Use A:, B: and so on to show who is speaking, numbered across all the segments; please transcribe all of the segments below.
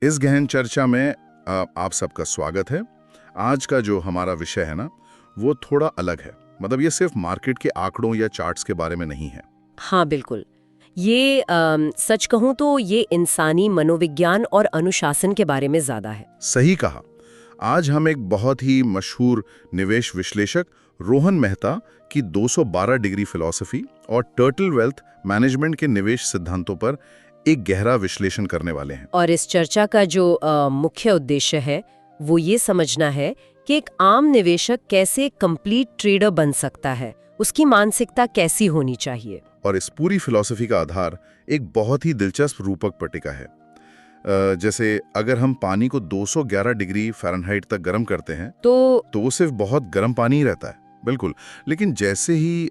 A: इस गहन चर्चा में आप सबका स्वागत है। आज का जो हमारा विषय है ना, वो थोड़ा अलग है। मतलब ये सिर्फ मार्केट के आंकड़ों या चार्ट्स के बारे में नहीं है।
B: हाँ बिल्कुल। ये सच कहूँ तो ये इंसानी मनोविज्ञान और अनुशासन के बारे में ज़्यादा है।
A: सही कहा। आज हम एक बहुत ही मशहूर निवेश विश्लेषक रोहन मेहता की 212 डिग्री फिलॉसफी और टर्टल वेल्थ मैनेजमेंट के निवेश सिद्धांतों पर एक गहरा विश्लेषण करने वाले हैं।
B: और इस चर्चा का जो मुख्य उद्देश्य है वो ये समझना है कि एक आम निवेशक कैसे कंप्लीट ट्रेडर बन सकता है, उसकी मानसिकता कैसी होनी चाहिए।
A: और इस पूरी फिलॉसफी का आधार एक बहुत ही दिलचस्प रूपक पट्टिका है। जैसे अगर हम पानी को 211 डिग्री फ़ारेनहाइट तक गर्म करते हैं तो वो सिर्फ बहुत गर्म पानी ही रहता है, बिल्कुल। लेकिन जैसे ही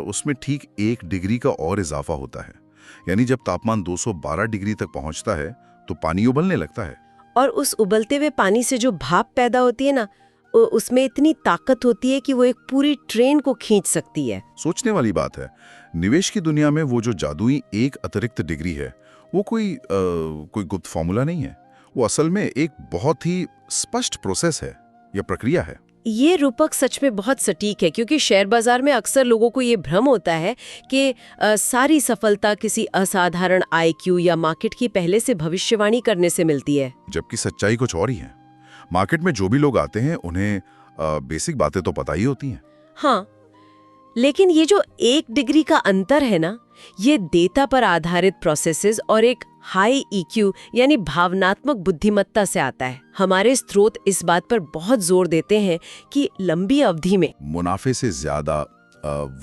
A: उसमें ठीक 1 डिग्री का और इजाफा होता है, यानी जब तापमान 212 डिग्री तक पहुंचता है तो पानी उबलने लगता है।
B: और उस उबलते हुए पानी से जो भाप पैदा होती है ना, उसमें इतनी ताकत होती है कि वो एक पूरी ट्रेन को खींच सकती है।
A: सोचने वाली बात है। निवेश की दुनिया में वो जो जादुई एक अतिरिक्त डिग्री है, वो कोई गुप्त फॉर्मूला नहीं है। वो असल में एक बहुत ही स्पष्ट प्रोसेस है या प्रक्रिया है।
B: ये रूपक सच में बहुत सटीक है, क्योंकि शेयर बाजार में अक्सर लोगों को ये भ्रम होता है कि सारी सफलता किसी असाधारण आईक्यू या मार्केट की पहले से भविष्यवाणी करने से मिलती है।
A: जबकि सच्चाई कुछ और ही है। मार्केट में जो भी लोग आते हैं उन्हें बेसिक बातें तो पता ही होती हैं।
B: हाँ, लेकिन ये जो 1 डिग्री का अंतर है ना, ये डेटा पर आधारित प्रोसेसेस और एक हाई ईक्यू यानी भावनात्मक बुद्धिमत्ता से आता है। हमारे स्रोत इस बात पर बहुत जोर देते हैं कि लंबी अवधि में
A: मुनाफे से ज्यादा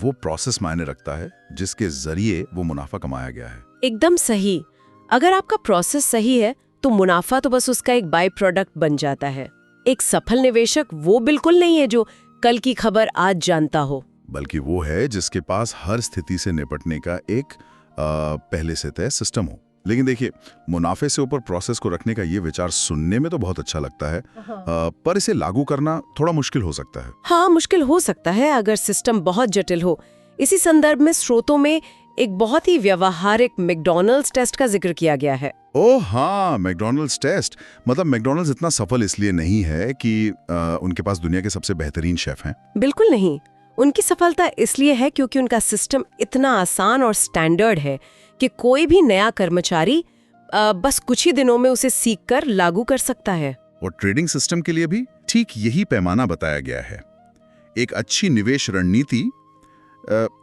A: वो प्रोसेस मायने रखता है जिसके जरिए वो मुनाफा कमाया गया है।
B: एकदम सही। अगर आपका प्रोसेस सही है तो मुनाफा तो बस उसका एक बाय प्रोडक्ट बन जाता है। एक सफल निवेशक वो बिल्कुल नहीं है जो कल की खबर आज जानता हो,
A: बल्कि वो है जिसके पास हर स्थिति से निपटने का एक पहले से तय सिस्टम हो। लेकिन देखिए, मुनाफे से ऊपर प्रोसेस को रखने का ये विचार सुनने में तो बहुत अच्छा लगता है। पर इसे लागू करना थोड़ा मुश्किल हो सकता है।
B: हाँ, मुश्किल हो सकता है अगर सिस्टम बहुत जटिल हो। इसी संदर्भ में स्रोतों में एक बहुत ही व्यवहारिक मैकडॉनल्ड्स टेस्ट का जिक्र किया गया है।
A: ओह हाँ, मैकडॉनल्ड्स टेस्ट। मतलब मैकडॉनल्ड्स इतना सफल इसलिए नहीं है कि उनके पास दुनिया के सबसे बेहतरीन शेफ हैं। बिल्कुल
B: नहीं, उनकी सफलता इसलिए है क्योंकि उनका सिस्टम इतना आसान और स्टैंडर्ड है कि कोई भी नया कर्मचारी बस कुछ ही दिनों में उसे सीखकर लागू कर सकता है।
A: और ट्रेडिंग सिस्टम के लिए भी ठीक यही पैमाना बताया गया है। एक अच्छी निवेश रणनीति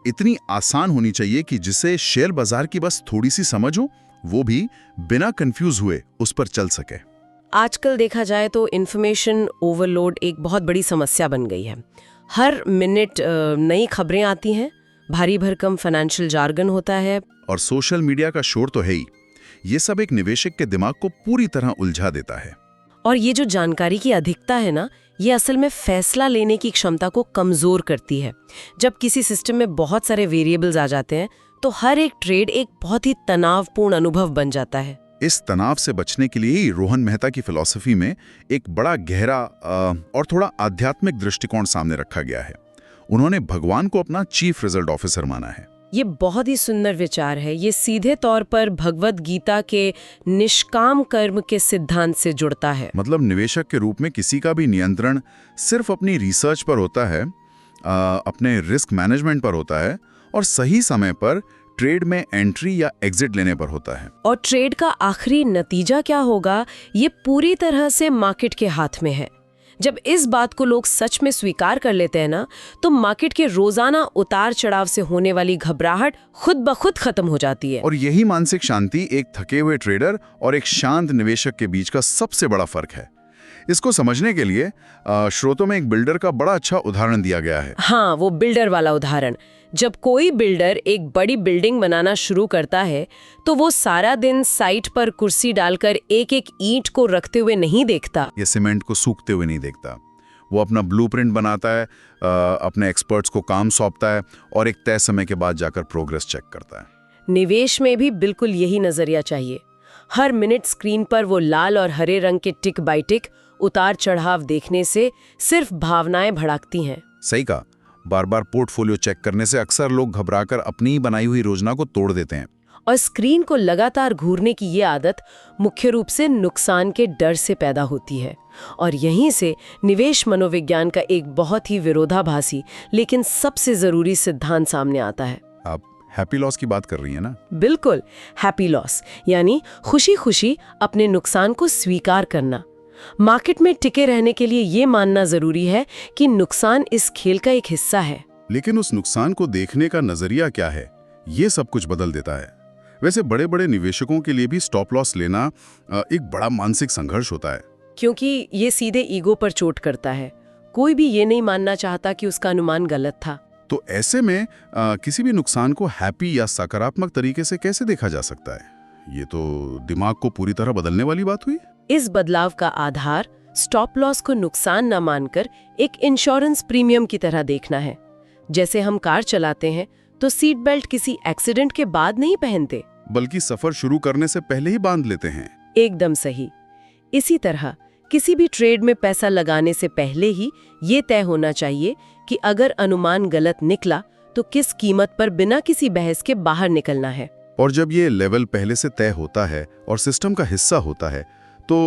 A: इतनी आसान होनी चाहिए कि जिसे शेयर बाजार की बस थोड़ी सी समझ हो, वो भी बिना कंफ्यूज हुए उस पर चल सके।
B: आजकल देखा जाए तो इन्फॉर्मेशन ओवरलोड एक बहुत बड़ी समस्या बन गई है। हर मिनट नई खबरें आती हैं, भारी भरकम फाइनेंशियल जार्गन होता है,
A: और सोशल मीडिया का शोर तो है ही। ये सब एक निवेशक के दिमाग को पूरी तरह उलझा देता है।
B: और ये जो जानकारी की अधिकता है ना, ये असल में फैसला लेने की क्षमता को कमजोर करती है। जब किसी सिस्टम में बहुत सारे वेरिएबल्स आ जाते हैं तो हर एक ट्रेड एक बहुत ही तनावपूर्ण अनुभव बन जाता है।
A: इस तनाव से बचने के लिए ही रोहन मेहता की फिलॉसफी में एक बड़ा गहरा और थोड़ा आध्यात्मिक दृष्टिकोण सामने रखा गया है। उन्होंने भगवान को अपना चीफ रिजल्ट ऑफिसर माना है।
B: ये बहुत ही सुंदर विचार है। ये सीधे तौर पर भगवद गीता के निष्काम कर्म के सिद्धांत से जुड़ता है।
A: मतलब निवेशक के रूप में किसी का भी नियंत्रण सिर्फ अपनी रिसर्च पर होता है, अपने रिस्क मैनेजमेंट पर होता है और सही समय पर ट्रेड में एंट्री या एग्जिट लेने पर होता है।
B: और ट्रेड का आखिरी नतीजा क्या होगा, ये पूरी तरह से मार्केट के हाथ में है। जब इस बात को लोग सच में स्वीकार कर लेते हैं ना, तो मार्केट के रोजाना उतार चढ़ाव से होने वाली घबराहट खुद ब खुद खत्म हो जाती है।
A: और यही मानसिक शांति एक थके हुए ट्रेडर और एक शांत निवेशक के बीच का सबसे बड़ा फर्क है। इसको समझने के लिए स्रोतों में एक बिल्डर का बड़ा अच्छा उदाहरण दिया गया है।
B: हाँ, वो बिल्डर वाला उदाहरण। जब कोई बिल्डर एक बड़ी बिल्डिंग बनाना शुरू करता है तो वो सारा दिन साइट पर कुर्सी डालकर एक एक ईंट को रखते हुए नहीं देखता,
A: ये सीमेंट को सूखते हुए नहीं देखता। वो अपना ब्लूप्रिंट बनाता है, अपने एक्सपर्ट्स को काम सौंपता है और एक तय समय के बाद जाकर प्रोग्रेस चेक करता है।
B: निवेश में भी बिल्कुल यही नजरिया चाहिए। हर मिनट स्क्रीन पर वो लाल और हरे रंग के टिक बाय टिक उतार चढ़ाव देखने से सिर्फ भावनाएं भड़कती हैं।
A: सही कहा। बार बार पोर्टफोलियो चेक करने से अक्सर लोग घबराकर अपनी ही बनाई हुई योजना को तोड़ देते हैं।
B: और स्क्रीन को लगातार घूरने की ये आदत मुख्य रूप से नुकसान के डर से पैदा होती है और यहीं से निवेश मनोविज्ञान का एक बहुत ही विरोधाभासी लेकिन सबसे जरूरी सिद्धांत सामने आता है।
A: आप हैप्पी लॉस की बात कर रही हैं ना?
B: बिल्कुल, हैप्पी लॉस यानी खुशी खुशी अपने नुकसान को स्वीकार करना। मार्केट में टिके रहने के लिए ये मानना जरूरी है कि नुकसान इस खेल का एक हिस्सा है।
A: लेकिन उस नुकसान को देखने का नजरिया क्या है, ये सब कुछ बदल देता है। वैसे बड़े बड़े निवेशकों के लिए भी स्टॉप लॉस लेना एक बड़ा मानसिक संघर्ष होता है,
B: क्योंकि ये सीधे ईगो पर चोट करता है। कोई भी ये नहीं मानना चाहता कि उसका अनुमान गलत था।
A: तो ऐसे में किसी भी नुकसान को हैप्पी या सकारात्मक तरीके से कैसे देखा जा सकता है? ये तो दिमाग को पूरी तरह बदलने वाली बात हुई।
B: इस बदलाव का आधार स्टॉप लॉस को नुकसान न मानकर एक इंश्योरेंस प्रीमियम की तरह देखना है। जैसे हम कार चलाते हैं तो सीट बेल्ट किसी एक्सीडेंट के बाद नहीं पहनते,
A: बल्कि सफर शुरू करने से पहले ही बांध लेते हैं।
B: एकदम सही। इसी तरह किसी भी ट्रेड में पैसा लगाने से पहले ही ये तय होना चाहिए कि अगर अनुमान गलत निकला तो किस कीमत पर बिना किसी बहस के बाहर निकलना है।
A: और जब ये लेवल पहले से तय होता है और सिस्टम का हिस्सा होता है तो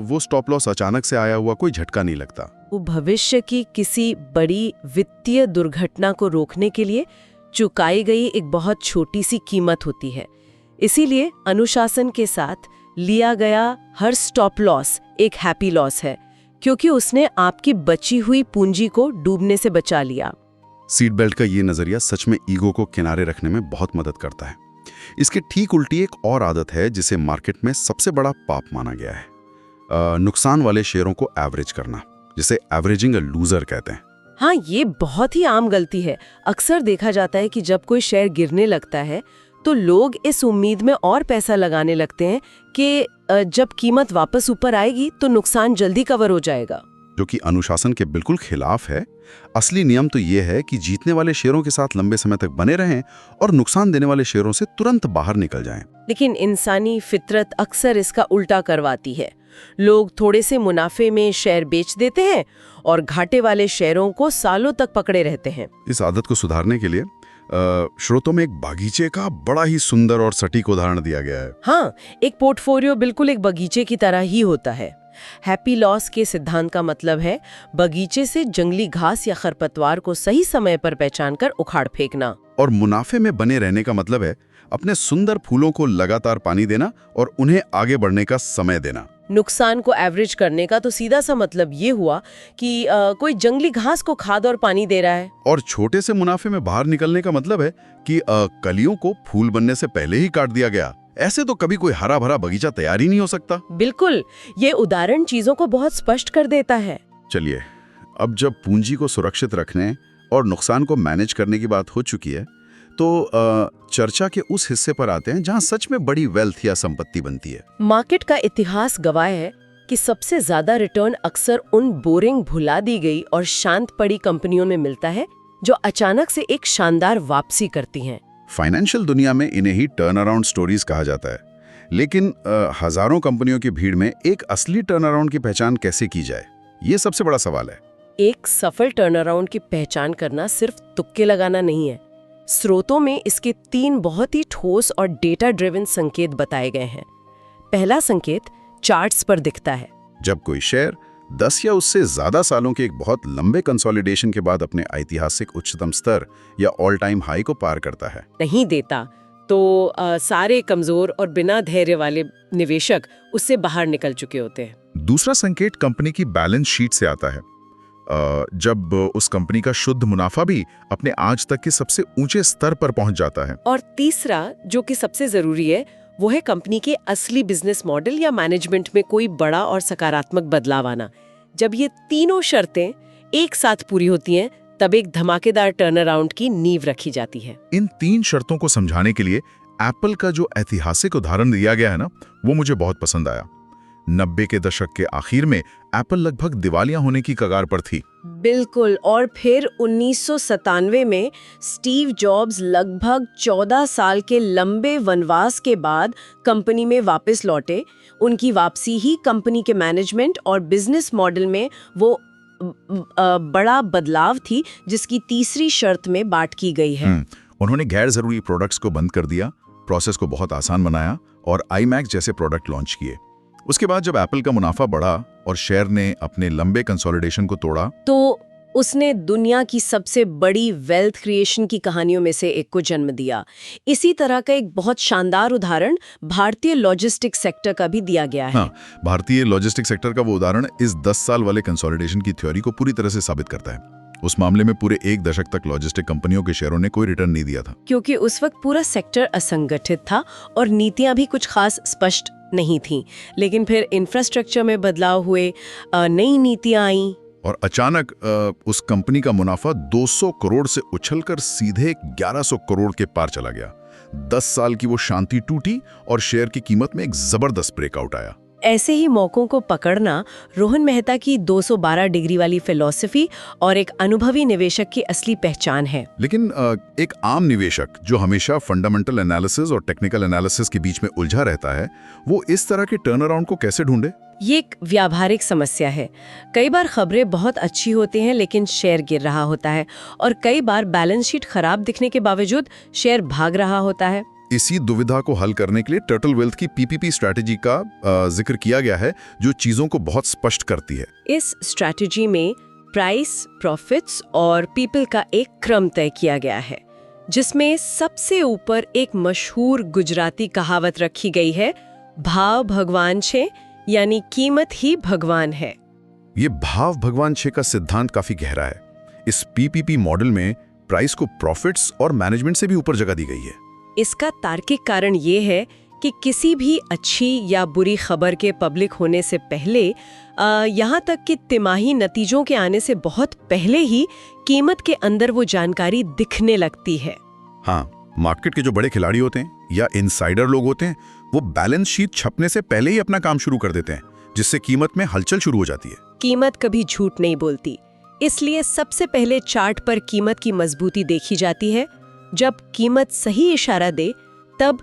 A: वो स्टॉप लॉस अचानक से आया हुआ कोई झटका नहीं लगता।
B: वो भविष्य की किसी बड़ी वित्तीय दुर्घटना को रोकने के लिए चुकाई गई एक बहुत छोटी सी कीमत होती है। इसीलिए अनुशासन के साथ लिया गया हर स्टॉप लॉस एक हैप्पी लॉस है, क्योंकि उसने आपकी बची हुई पूंजी को डूबने से बचा लिया।
A: सीट बेल्ट का ये नजरिया सच में ईगो को किनारे रखने में बहुत मदद करता है। इसके ठीक उल्टी एक और आदत है जिसे मार्केट में सबसे बड़ा पाप माना गया है, नुकसान वाले शेयरों को एवरेज करना, जिसे एवरेजिंग अ लूजर कहते हैं।
B: हाँ, ये बहुत ही आम गलती है। अक्सर देखा जाता है कि जब कोई शेयर गिरने लगता है तो लोग इस उम्मीद में और पैसा लगाने लगते हैं कि जब कीमत वापस ऊपर आएगी तो नुकसान जल्दी कवर हो जाएगा,
A: जो कि अनुशासन के बिल्कुल खिलाफ है। असली नियम तो ये है कि जीतने वाले शेयरों के साथ लंबे समय तक बने रहें और नुकसान देने वाले शेयरों से तुरंत बाहर निकल जाएं।
B: लेकिन इंसानी फितरत अक्सर इसका उल्टा करवाती है। लोग थोड़े से मुनाफे में शेयर बेच देते हैं और घाटे वाले शेयरों को सालों तक पकड़े रहते हैं।
A: इस आदत को सुधारने के लिए स्रोतों में एक बागीचे का बड़ा ही सुंदर और सटीक उदाहरण दिया गया है।
B: हाँ, एक पोर्टफोलियो बिल्कुल एक बगीचे की तरह ही होता है। हैप्पी लॉस के सिद्धांत का मतलब है बगीचे से जंगली घास या खरपतवार को सही समय पर पहचानकर उखाड़ फेंकना।
A: और मुनाफे में बने रहने का मतलब है अपने सुंदर फूलों को लगातार पानी देना और उन्हें आगे बढ़ने का समय देना।
B: नुकसान को एवरेज करने का तो सीधा सा मतलब ये हुआ कि कोई जंगली घास को खाद और पानी दे रहा है।
A: और छोटे से मुनाफे में बाहर निकलने का मतलब है कि कलियों को फूल बनने से पहले ही काट दिया गया। ऐसे तो कभी कोई हरा भरा बगीचा तैयार ही नहीं हो सकता।
B: बिल्कुल, ये उदाहरण चीजों को बहुत स्पष्ट कर देता है।
A: चलिए, अब जब पूंजी को सुरक्षित रखने और नुकसान को मैनेज करने की बात हो चुकी है तो चर्चा के उस हिस्से पर आते हैं जहां सच में बड़ी वेल्थ या संपत्ति बनती है।
B: मार्केट का इतिहास गवाह है कि सबसे ज्यादा रिटर्न अक्सर उन बोरिंग, भुला दी गई और शांत पड़ी कंपनियों में मिलता है जो अचानक से एक शानदार वापसी करती हैं।
A: फाइनेंशियल दुनिया में इन्हें ही टर्न अराउंड स्टोरीज कहा जाता है। लेकिन हजारों कंपनियों की भीड़ में एक असली टर्न अराउंड की पहचान कैसे की जाए, ये सबसे बड़ा सवाल है।
B: एक सफल टर्न अराउंड की पहचान करना सिर्फ तुक्के लगाना नहीं है। स्रोतों में इसके 3 बहुत ही ठोस और डेटा ड्रिवन संकेत बताए गए हैं। पहला संकेत चार्ट्स पर दिखता है।
A: जब कोई शेयर 10 या उससे ज्यादा सालों के एक बहुत लंबे कंसोलिडेशन के बाद अपने ऐतिहासिक उच्चतम स्तर या ऑल टाइम हाई को पार करता है,
B: नहीं देता, तो सारे कमजोर और बिना धैर्य वाले निवेशक उससे बाहर निकल चुके होते हैं।
A: दूसरा संकेत कंपनी की बैलेंस शीट से आता है। जब उस कंपनी का शुद्ध मुनाफा भी अपने आज तक के सबसे ऊंचे स्तर पर पहुंच जाता है।
B: और तीसरा, जो कि सबसे जरूरी है, वो है कंपनी के असली बिजनेस मॉडल या मैनेजमेंट में कोई बड़ा और सकारात्मक बदलाव आना। जब ये तीनों शर्तें एक साथ पूरी होती हैं, तब एक धमाकेदार टर्न अराउंड की नींव रखी जाती है।
A: इन 3 शर्तों को समझाने के लिए एप्पल का जो ऐतिहासिक उदाहरण दिया गया है ना, वो मुझे बहुत पसंद आया। 90 के दशक के आखिर में एप्पल लगभग दिवालिया होने की कगार पर थी।
B: बिल्कुल, और फिर 1997 में स्टीव जॉब्स लगभग 14 साल के लंबे वनवास के बाद कंपनी में वापस लौटे। उनकी वापसी ही कंपनी के मैनेजमेंट और बिजनेस मॉडल में वो बड़ा बदलाव थी, जिसकी तीसरी शर्त में बात की गई है।
A: उन्होंने गैर जरूरी प्रोडक्ट्स को बंद कर दिया, प्रोसेस को बहुत आसान बनाया और iMac जैसे प्रोडक्ट लॉन्च किए। उसके बाद जब एप्पल का मुनाफा बढ़ा और शेयर ने अपने लंबे कंसोलिडेशन को तोड़ा,
B: तो उसने दुनिया की सबसे बड़ी वेल्थ क्रिएशन की कहानियों में से एक को जन्म दिया। इसी तरह का एक बहुत शानदार उदाहरण भारतीय लॉजिस्टिक्स सेक्टर का भी दिया गया है।
A: हाँ, भारतीय लॉजिस्टिक्स सेक्टर का वो उदाहरण इस 10 साल वाले कंसोलिडेशन की थ्योरी को पूरी तरह से साबित करता है। उस मामले में पूरे 1 दशक तक लॉजिस्टिक कंपनियों के शेयरों ने कोई रिटर्न नहीं दिया था,
B: क्योंकि उस वक्त पूरा सेक्टर असंगठित था और नीतियां भी कुछ खास स्पष्ट नहीं थीं। लेकिन फिर इंफ्रास्ट्रक्चर में बदलाव हुए, नई नीतियां आईं
A: और अचानक उस कंपनी का मुनाफा 200 करोड़ से उछलकर सीधे 1100 करोड़ के पार चला गया। 10 साल की वो शांति टूटी और शेयर की कीमत में एक जबरदस्त ब्रेकआउट आया।
B: ऐसे ही मौकों को पकड़ना रोहन मेहता की 212 डिग्री वाली फिलॉसफी और एक अनुभवी निवेशक की असली पहचान है।
A: लेकिन एक आम निवेशक जो हमेशा फंडामेंटल एनालिसिस और टेक्निकल एनालिसिस के बीच में उलझा रहता है, वो इस तरह के टर्न अराउंड को कैसे ढूंढे?
B: ये एक व्यावहारिक समस्या है। कई बार खबरें बहुत अच्छी होती हैं लेकिन शेयर गिर रहा होता है, और कई बार बैलेंस शीट खराब दिखने के बावजूद शेयर भाग रहा होता है।
A: इसी दुविधा को हल करने के लिए टर्टल वेल्थ की पीपीपी स्ट्रैटेजी का जिक्र किया गया है, जो चीजों को बहुत स्पष्ट करती है।
B: इस स्ट्रैटेजी में प्राइस, प्रॉफिट्स और पीपल का एक क्रम तय किया गया है, जिसमें सबसे ऊपर एक मशहूर गुजराती कहावत रखी गई है, भाव भगवान छे, यानी कीमत ही भगवान है।
A: ये भाव भगवान छे का सिद्धांत काफी गहरा है। इस पीपीपी मॉडल में प्राइस को प्रॉफिट्स और मैनेजमेंट से भी ऊपर जगह दी गई है।
B: इसका तार्किक कारण ये है कि किसी भी अच्छी या बुरी खबर के पब्लिक होने से पहले, यहाँ तक कि तिमाही नतीजों के आने से बहुत पहले ही कीमत के अंदर वो जानकारी दिखने लगती है।
A: हाँ, मार्केट के जो बड़े खिलाड़ी होते हैं या इनसाइडर लोग होते हैं, वो बैलेंस शीट छपने से पहले ही अपना काम शुरू कर देते हैं, जिससे कीमत में हलचल शुरू हो जाती है।
B: कीमत कभी झूठ नहीं बोलती, इसलिए सबसे पहले चार्ट पर कीमत की मजबूती देखी जाती है। जब कीमत सही इशारा दे, तब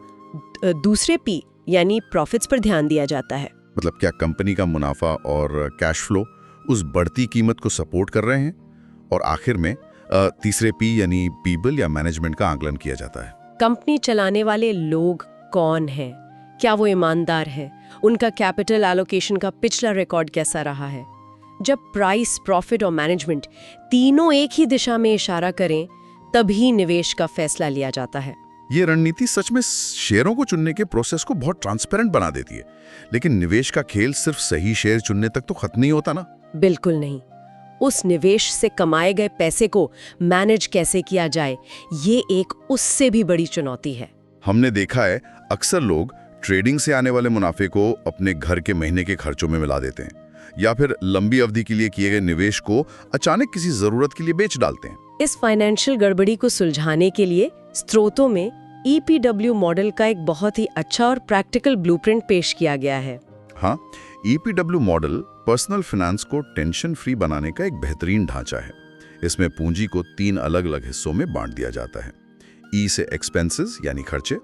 B: दूसरे पी यानी प्रॉफिट्स पर ध्यान दिया जाता है।
A: मतलब क्या कंपनी का मुनाफा और कैश फ्लो उस बढ़ती कीमत को सपोर्ट कर रहे हैं, और आखिर में तीसरे पी यानी पीपल या मैनेजमेंट का आकलन किया जाता है।
B: कंपनी चलाने वाले लोग कौन हैं? क्या वो ईमानदार हैं? उनका कैपिटल एलोकेशन का पिछला रिकॉर्ड कैसा रहा है? जब प्राइस, प्रॉफिट और मैनेजमेंट तीनों एक ही दिशा में इशारा करें, तभी निवेश का फैसला लिया जाता है।
A: ये रणनीति सच में शेयरों को चुनने के प्रोसेस को बहुत ट्रांसपेरेंट बना देती है, लेकिन निवेश का खेल सिर्फ सही शेयर चुनने तक तो खत्म नहीं होता ना।
B: बिल्कुल नहीं। उस निवेश से कमाए गए पैसे को मैनेज कैसे किया जाए, ये एक उससे भी बड़ी चुनौती है।
A: हमने देखा है अक्सर लोग ट्रेडिंग से आने वाले मुनाफे को अपने घर के महीने के खर्चों में मिला देते हैं, या फिर लंबी अवधि के लिए किए गए निवेश को अचानक किसी जरूरत के लिए बेच डालते हैं।
B: इस फाइनेंशियल गड़बड़ी को सुलझाने के लिए स्रोतों में EPW मॉडल का एक बहुत ही अच्छा और प्रैक्टिकल ब्लूप्रिंट पेश किया गया है।
A: हाँ, EPW मॉडल पर्सनल फाइनेंस को टेंशन फ्री बनाने का एक बेहतरीन ढांचा है। इसमें पूंजी को 3 अलग-अलग हिस्सों में बांट दिया जाता है। E से एक्सपेंसेस यानी खर्चे,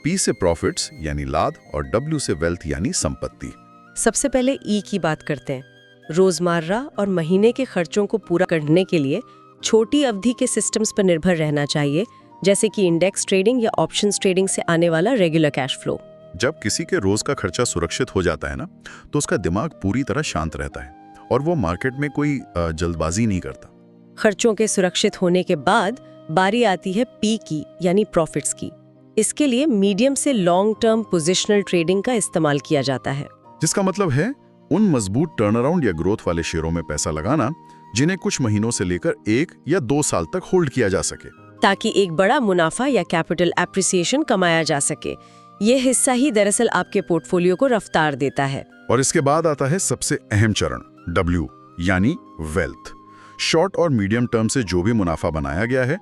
A: P से प्रॉफिट्स यानी लाभ, और W से वेल्थ यानी संपत्ति।
B: सबसे पहले E की बात करते हैं। रोजमर्रा और महीने के खर्चों को पूरा करने के लिए छोटी अवधि के सिस्टम्स पर निर्भर रहना चाहिए, जैसे कि इंडेक्स ट्रेडिंग या ऑप्शंस ट्रेडिंग से आने वाला रेगुलर कैश फ्लो।
A: जब किसी के रोज का खर्चा सुरक्षित हो जाता है ना, तो उसका दिमाग पूरी तरह शांत रहता है और वो मार्केट में कोई जल्दबाजी नहीं करता।
B: खर्चों के सुरक्षित होने के बाद बारी आती है P की यानी प्रॉफिट्स की। इसके लिए मीडियम से लॉन्ग टर्म पोजिशनल ट्रेडिंग का इस्तेमाल किया जाता है,
A: जिसका मतलब है उन मजबूत टर्न अराउंड या ग्रोथ वाले शेयरों में पैसा लगाना जिन्हें कुछ महीनों से लेकर 1 या 2 साल तक होल्ड किया जा सके,
B: ताकि एक बड़ा मुनाफा या कैपिटल एप्रिसिएशन कमाया जा सके। ये हिस्सा ही दरअसल आपके पोर्टफोलियो को रफ्तार देता है।
A: और इसके बाद आता है सबसे अहम चरण, W यानी वेल्थ। शॉर्ट और मीडियम टर्म से जो भी मुनाफा बनाया गया है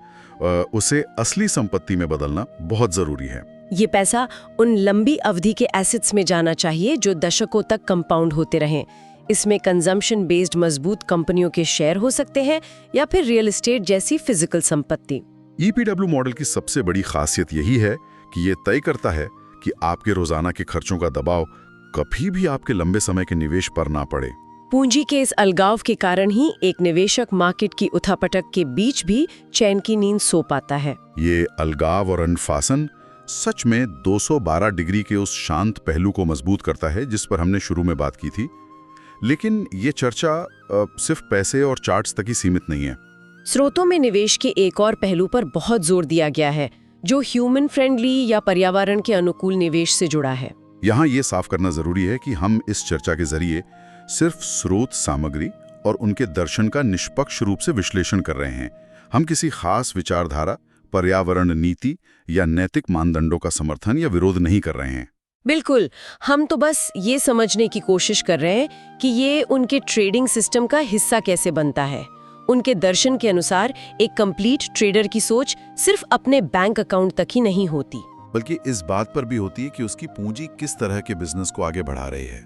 A: उसे असली संपत्ति में बदलना बहुत जरूरी है।
B: ये पैसा उन लंबी अवधि के एसेट्स में जाना चाहिए जो दशकों तक कंपाउंड होते रहें। इसमें कंजम्पशन बेस्ड मजबूत कंपनियों के शेयर हो सकते हैं या फिर रियल एस्टेट जैसी फिजिकल संपत्ति।
A: EPW मॉडल की सबसे बड़ी खासियत यही है कि ये तय करता है कि आपके रोजाना के खर्चों का दबाव कभी भी आपके लंबे समय के निवेश पर ना पड़े।
B: पूंजी के इस अलगाव के कारण ही एक निवेशक मार्केट की उठापटक के बीच भी चैन की नींद सो पाता है।
A: ये अलगाव और अनुशासन सच में 212 डिग्री के उस शांत पहलू को मजबूत करता है जिस पर हमने शुरू में बात की थी। लेकिन ये चर्चा सिर्फ पैसे और चार्ट्स तक ही सीमित नहीं है।
B: स्रोतों में निवेश के एक और पहलू पर बहुत जोर दिया गया है, जो ह्यूमन फ्रेंडली या पर्यावरण के अनुकूल निवेश से जुड़ा है।
A: यहाँ ये साफ करना जरूरी है कि हम इस चर्चा के जरिए सिर्फ स्रोत सामग्री और उनके दर्शन का निष्पक्ष रूप से विश्लेषण कर रहे हैं। हम किसी खास विचारधारा, पर्यावरण नीति या नैतिक मानदंडों का समर्थन या विरोध नहीं कर रहे हैं।
B: बिल्कुल, हम तो बस ये समझने की कोशिश कर रहे हैं कि ये उनके ट्रेडिंग सिस्टम का हिस्सा कैसे बनता है। उनके दर्शन के अनुसार एक कंप्लीट ट्रेडर की सोच सिर्फ अपने बैंक अकाउंट तक ही नहीं होती,
A: बल्कि इस बात पर भी होती है कि उसकी पूंजी किस तरह के बिजनेस को आगे बढ़ा रही है।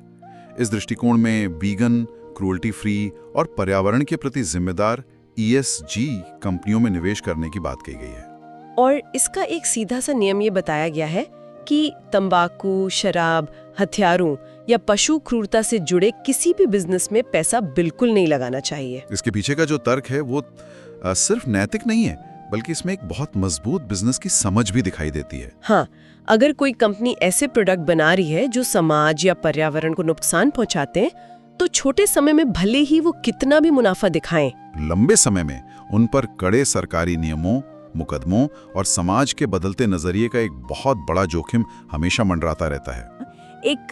A: इस दृष्टिकोण में वीगन, क्रूअल्टी फ्री और पर्यावरण के प्रति जिम्मेदार ESG कंपनियों में निवेश करने की बात कही गई है।
B: और इसका एक सीधा सा नियम ये बताया गया है कि तंबाकू, शराब, हथियारों या पशु क्रूरता से जुड़े किसी भी बिजनेस में पैसा बिल्कुल नहीं लगाना चाहिए।
A: इसके पीछे का जो तर्क है वो सिर्फ नैतिक नहीं है, बल्कि इसमें एक बहुत मजबूत बिजनेस की समझ भी दिखाई देती है।
B: हाँ, अगर कोई कंपनी ऐसे प्रोडक्ट बना रही है जो समाज या पर्यावरण को नुकसान पहुंचाते हैं, तो छोटे समय में भले ही वो कितना भी मुनाफा दिखाएं,
A: लंबे समय में उन पर कड़े सरकारी नियमों, मुकदमों और समाज के बदलते नजरिए का एक बहुत बड़ा जोखिम हमेशा मंडराता रहता है।
B: एक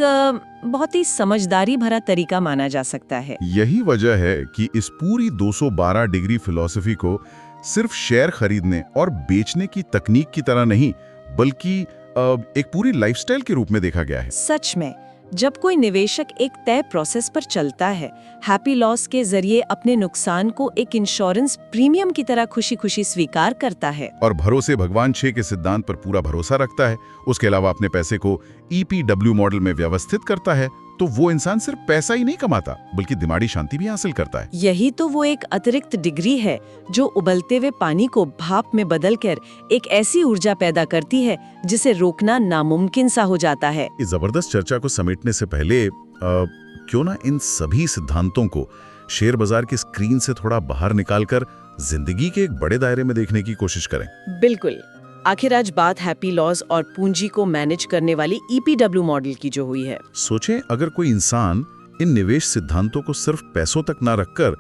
B: बहुत ही समझदारी भरा तरीका माना जा सकता है।
A: यही वजह है कि इस पूरी 212 डिग्री फिलॉसफी को सिर्फ शेयर खरीदने और बेचने की तकनीक की तरह नहीं, बल्कि एक पूरी लाइफस्टाइल के रूप में देखा गया है।
B: सच में, जब कोई निवेशक एक तय प्रोसेस पर चलता है, हैप्पी लॉस के जरिए अपने नुकसान को एक इंश्योरेंस प्रीमियम की तरह खुशी खुशी स्वीकार करता है
A: और भरोसे भगवान 6 के सिद्धांत पर पूरा भरोसा रखता है, उसके अलावा अपने पैसे को EPW मॉडल में व्यवस्थित करता है, तो वो इंसान सिर्फ पैसा ही नहीं कमाता बल्कि दिमागी शांति भी हासिल करता है।
B: यही तो वो एक अतिरिक्त डिग्री है जो उबलते हुए पानी को भाप में बदलकर एक ऐसी ऊर्जा पैदा करती है जिसे रोकना नामुमकिन सा हो जाता है।
A: इस जबरदस्त चर्चा को समेटने से पहले क्यों ना इन सभी सिद्धांतों को शेयर बाजार की स्क्रीन से थोड़ा बाहर निकालकर जिंदगी के एक बड़े दायरे में देखने की कोशिश करें।
B: बिल्कुल। आखिर आज बात हैप्पी लॉस और पूंजी को मैनेज करने वाली EPW मॉडल की जो हुई है।
A: सोचें, अगर कोई इंसान इन निवेश सिद्धांतों को सिर्फ पैसों तक ना रखकर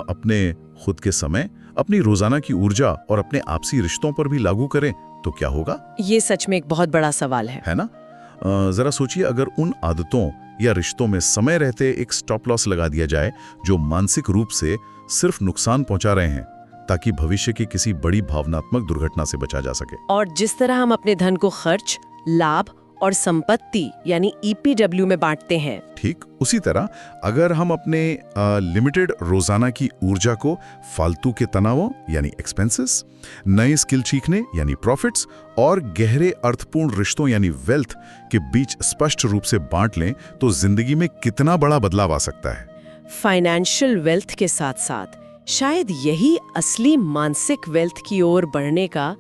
A: अपने खुद के समय, अपनी रोजाना की ऊर्जा और अपने आपसी रिश्तों पर भी लागू करे तो क्या होगा?
B: ये सच में एक बहुत बड़ा सवाल है
A: ना? जरा सोचिए, अगर उन आदतों या रिश्तों में समय रहते एक स्टॉप लॉस लगा दिया जाए जो मानसिक रूप से सिर्फ नुकसान पहुंचा रहे हैं, ताकि भविष्य की किसी बड़ी भावनात्मक दुर्घटना से बचा जा सके।
B: और जिस तरह हम अपने धन को खर्च, लाभ और संपत्ति यानी EPW में बांटते हैं,
A: ठीक उसी तरह अगर हम अपने लिमिटेड रोजाना की ऊर्जा को फालतू के तनावों यानी एक्सपेंसेस, नए स्किल सीखने यानी प्रॉफिट्स और गहरे अर्थपूर्ण रिश्तों यानी वेल्थ के बीच स्पष्ट रूप से बांट लें, तो जिंदगी में कितना बड़ा बदलाव आ सकता है।
B: फाइनेंशियल वेल्थ के साथ साथ शायद यही असली मानसिक वेल्थ की ओर बढ़ने का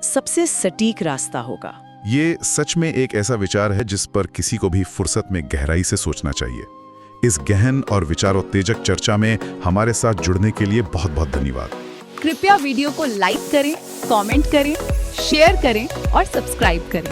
B: सबसे सटीक रास्ता होगा।
A: ये सच में एक ऐसा विचार है जिस पर किसी को भी फुर्सत में गहराई से सोचना चाहिए। इस गहन और विचारोत्तेजक चर्चा में हमारे साथ जुड़ने के लिए बहुत बहुत धन्यवाद।
C: कृपया वीडियो को लाइक करें, कमेंट करें, शेयर करें और सब्सक्राइब करें।